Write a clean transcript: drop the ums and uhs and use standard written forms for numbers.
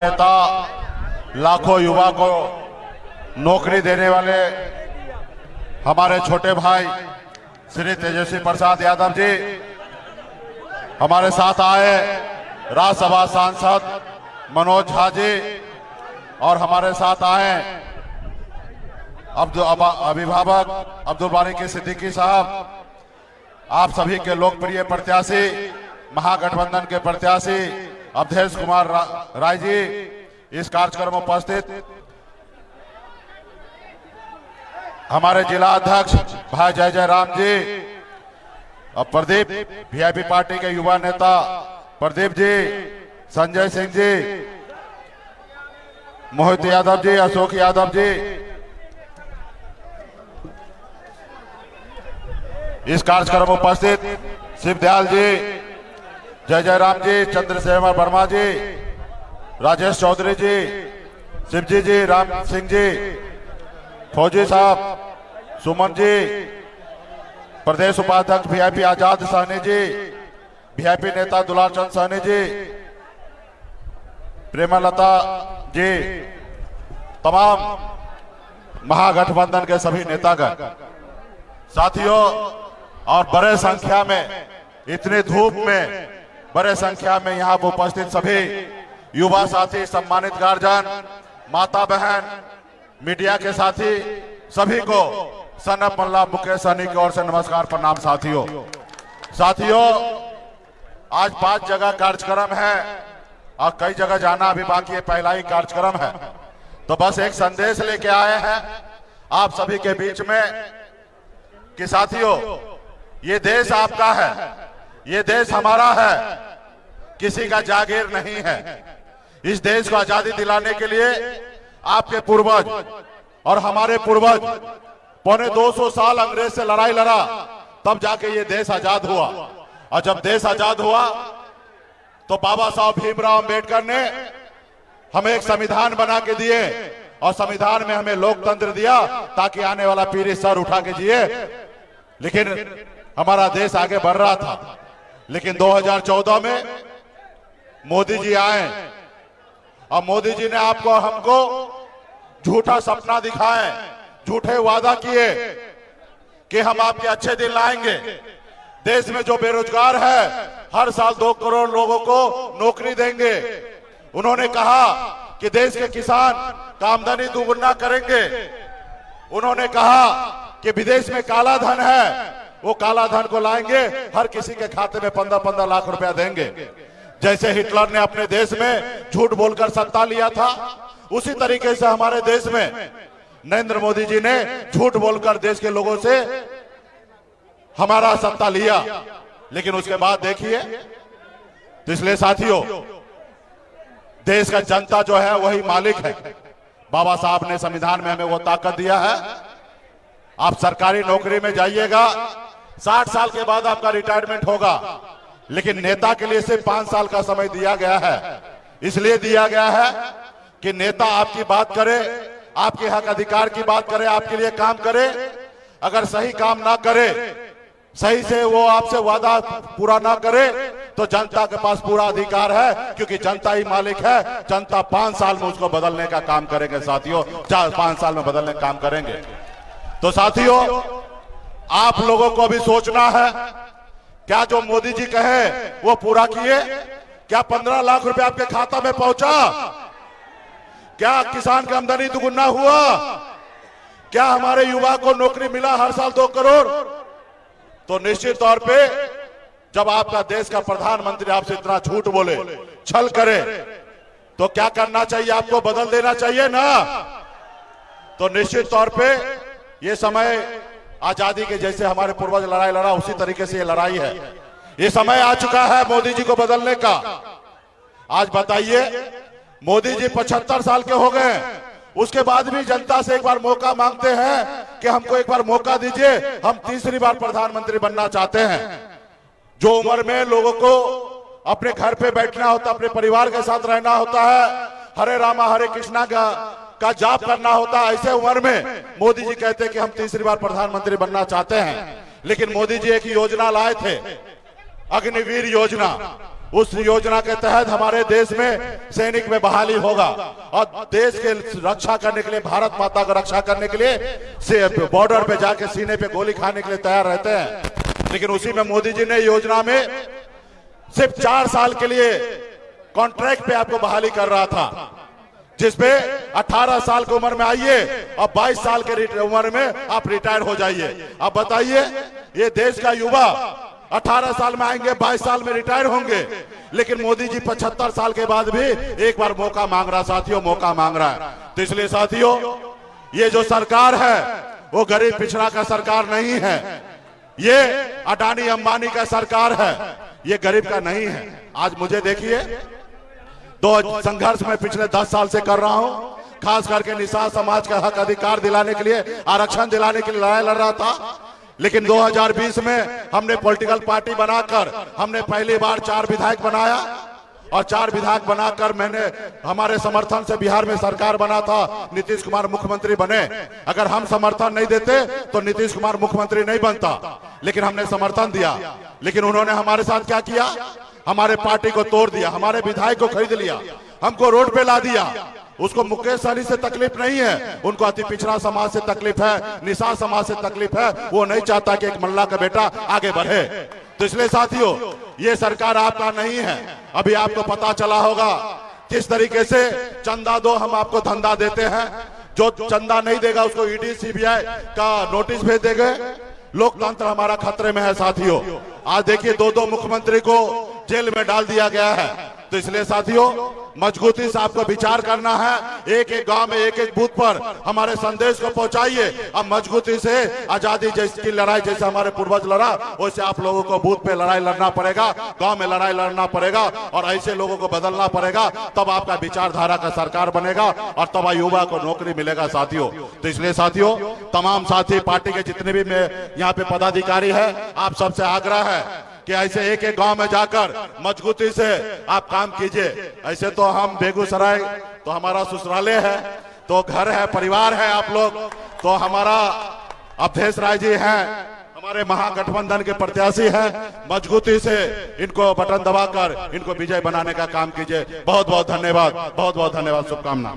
नेता लाखों युवा को नौकरी देने वाले हमारे छोटे भाई श्री तेजस्वी प्रसाद यादव जी हमारे साथ आए, राज्यसभा सांसद मनोज झा जी और हमारे साथ आए अभिभावक अब्दुल बारी के सिद्दीकी साहब, आप सभी के लोकप्रिय प्रत्याशी महागठबंधन के प्रत्याशी अवधेश कुमार राय जी इस कार्यक्रम में उपस्थित, हमारे जिला अध्यक्ष भाई जय जय राम जी और प्रदीप वीआईपी पार्टी के युवा नेता प्रदीप जी, संजय सिंह जी, मोहित यादव जी, अशोक यादव जी, इस कार्यक्रम में उपस्थित शिवदयाल जी, जय जय राम जी, चंद्रशेखर वर्मा जी, राजेश चौधरी जी, शिवजी जी, राम सिंह जी, फौजी साहब, सुमन जी, प्रदेश उपाध्यक्ष वीआईपी आजाद सहनी जी, वीआईपी नेता दुलार चंद सहनी जी, प्रेमलता जी, तमाम महागठबंधन के सभी नेतागण, साथियों और बड़े संख्या में इतनी धूप में बड़े संख्या में यहाँ पर उपस्थित सभी युवा साथी, सम्मानित गार्जियन, माता बहन, मीडिया के साथी, सभी को सनप मल्ला मुकेश सहनी की ओर से नमस्कार प्रणाम। साथियों आज 5 जगह कार्यक्रम है और कई जगह जाना अभी बाकी है, पहला ही कार्यक्रम है, तो बस एक संदेश लेके आए हैं आप सभी के बीच में कि साथियों ये देश आपका है, ये देश हमारा है, किसी का जागीर नहीं है। इस देश को आजादी दिलाने के लिए आपके पूर्वज और हमारे पूर्वज पौने 200 साल अंग्रेज से लड़ाई लड़ा, तब जाके ये देश आजाद हुआ। और जब देश आजाद हुआ तो बाबा साहब भीमराव अंबेडकर ने हमें एक संविधान बना के दिए और संविधान में हमें लोकतंत्र दिया ताकि आने वाला पीढ़ी सर उठा के जिए। लेकिन हमारा देश आगे बढ़ रहा था, लेकिन 2014 में मोदी जी आए और मोदी जी ने आपको हमको झूठा सपना दिखाए, झूठे वादा किए कि हम आपके अच्छे दिन लाएंगे। देश में जो बेरोजगार है हर साल 2 करोड़ लोगों को नौकरी देंगे। उन्होंने कहा कि देश के किसान का आमदनी दुगुना करेंगे। उन्होंने कहा कि विदेश में काला धन है, वो काला धन को लाएंगे, हर किसी के खाते में 15-15 लाख रुपया देंगे। जैसे हिटलर ने अपने देश में झूठ बोलकर सत्ता लिया था, उसी तरीके से हमारे देश में नरेंद्र मोदी जी ने झूठ बोलकर देश के लोगों से हमारा सत्ता लिया। लेकिन उसके बाद देखिए, तो इसलिए साथियों देश का जनता जो है वही मालिक है। बाबा साहब ने संविधान में हमें वो ताकत दिया है। आप सरकारी नौकरी में जाइएगा, 60 साल के बाद आपका रिटायरमेंट होगा, लेकिन नेता के लिए सिर्फ 5 साल का समय दिया गया है। इसलिए दिया गया है कि नेता आपकी बात करे, आपके हक अधिकार की बात करे, आपके लिए काम करे। अगर सही काम ना करे, सही से वो आपसे वादा पूरा ना करे, तो जनता के पास पूरा अधिकार है, क्योंकि जनता ही मालिक है। जनता 5 साल में उसको बदलने का काम करेंगे साथियों, 4-5 साल में बदलने का काम करेंगे। तो साथियों आप लोगों को भी सोचना है, क्या जो मोदी जी कहे वो पूरा किए? क्या 15 लाख रुपए आपके खाता में पहुंचा? क्या किसान की आमदनी दुगुना हुआ? क्या हमारे युवा को नौकरी मिला हर साल 2 करोड़? तो निश्चित तौर पे जब आपका देश का प्रधानमंत्री आपसे इतना झूठ बोले, छल करे, तो क्या करना चाहिए? आपको बदल देना चाहिए ना। तो निश्चित तौर पे ये समय आजादी के जैसे हमारे पूर्वज लड़ाई लड़ा, उसी तरीके से ये लड़ाई है। ये समय आ चुका है मोदी जी को बदलने का। आज बताइए, मोदी जी 75 साल के हो गए, उसके बाद भी जनता से एक बार मौका मांगते हैं कि हमको एक बार मौका दीजिए, हम तीसरी बार प्रधानमंत्री बनना चाहते हैं। जो उम्र में लोगों को अपने घर पे बैठना होता, अपने परिवार के साथ रहना होता है, हरे रामा हरे कृष्णा का जाप करना होता, ऐसे उम्र में मोदी जी कहते हैं कि हम तीसरी बार प्रधानमंत्री बनना चाहते हैं। लेकिन मोदी जी एक योजना लाए थे, अग्निवीर योजना। उस योजना के तहत हमारे देश में सैनिक में बहाली होगा और देश के रक्षा करने के लिए, भारत माता का रक्षा करने के लिए से बॉर्डर पे जाके सीने पे गोली खाने के लिए तैयार रहते हैं। लेकिन उसी में मोदी जी ने योजना में सिर्फ 4 साल के लिए कॉन्ट्रैक्ट पे आपको बहाली कर रहा था, जिसपे 18 साल की उम्र में आइए और 22 साल के उम्र में आप रिटायर हो जाइए। अब बताइए, ये देश का युवा 18 साल में आएंगे, 22 साल में रिटायर होंगे, लेकिन मोदी जी 75 साल के बाद भी एक बार मौका मांग रहा, साथियों मौका मांग रहा है। तो इसलिए साथियों, ये जो सरकार है वो गरीब पिछड़ा का सरकार नहीं है, ये अडानी अंबानी का सरकार है, ये गरीब का नहीं है। आज मुझे देखिए, दो संघर्ष में पिछले 10 साल से कर रहा हूं, खास करके निषाद समाज का हक अधिकार दिलाने के लिए, आरक्षण दिलाने के लिए लड़ाई लड़ रहा था। लेकिन 2020 में हमने पॉलिटिकल पार्टी बनाकर हमने पहली बार 4 विधायक बनाया और 4 विधायक बनाकर मैंने हमारे समर्थन से बिहार में सरकार बना था, नीतीश कुमार मुख्यमंत्री बने। अगर हम समर्थन नहीं देते तो नीतीश कुमार मुख्यमंत्री नहीं बनता, लेकिन हमने समर्थन दिया। लेकिन उन्होंने हमारे साथ क्या किया, हमारे पार्टी को तोड़ दिया, हमारे विधायक को खरीद लिया, हमको रोड पे ला दिया। उसको मुकेश सहनी से तकलीफ नहीं है, उनको अति पिछड़ा समाज से तकलीफ है, निषाद समाज से तकलीफ है। वो नहीं चाहता कि एक मल्ला का बेटा आगे बढ़े। तो इसलिए साथियों, ये सरकार आपका नहीं है। अभी आपको पता चला होगा किस तरीके से चंदा दो हम आपको धंधा देते हैं, जो चंदा नहीं देगा उसको ईडी सीबीआई का नोटिस भेज देंगे। लोकतंत्र हमारा खतरे में है साथियों। आज देखिए, 2 मुख्यमंत्री को जेल में डाल दिया गया है। तो इसलिए साथियों, मजबूती से आपको विचार करना है। एक एक गांव में, एक एक बूथ पर हमारे संदेश को पहुंचाइए। अब मजबूती से आजादी की लड़ाई जैसे हमारे पूर्वज लड़ा, वैसे आप लोगों को बूथ पे लड़ाई लड़ना पड़ेगा, गांव में लड़ाई लड़ना पड़ेगा और ऐसे लोगों को बदलना पड़ेगा। तब आपका विचारधारा का सरकार बनेगा और तब युवा को नौकरी मिलेगा साथियों। तो इसलिए साथियों, तमाम साथी, पार्टी के जितने भी यहाँ पे पदाधिकारी है, आप सबसे आग्रह है कि ऐसे एक एक गांव में जाकर मजबूती से आप काम कीजिए। ऐसे तो हम बेगूसराय तो हमारा ससुरालय है, तो घर है, परिवार है आप लोग। तो हमारा अवधेश राय जी हैं, हमारे महागठबंधन के प्रत्याशी हैं। मजबूती से इनको बटन दबाकर इनको विजय बनाने का काम कीजिए। बहुत बहुत धन्यवाद, बहुत बहुत धन्यवाद, शुभकामना।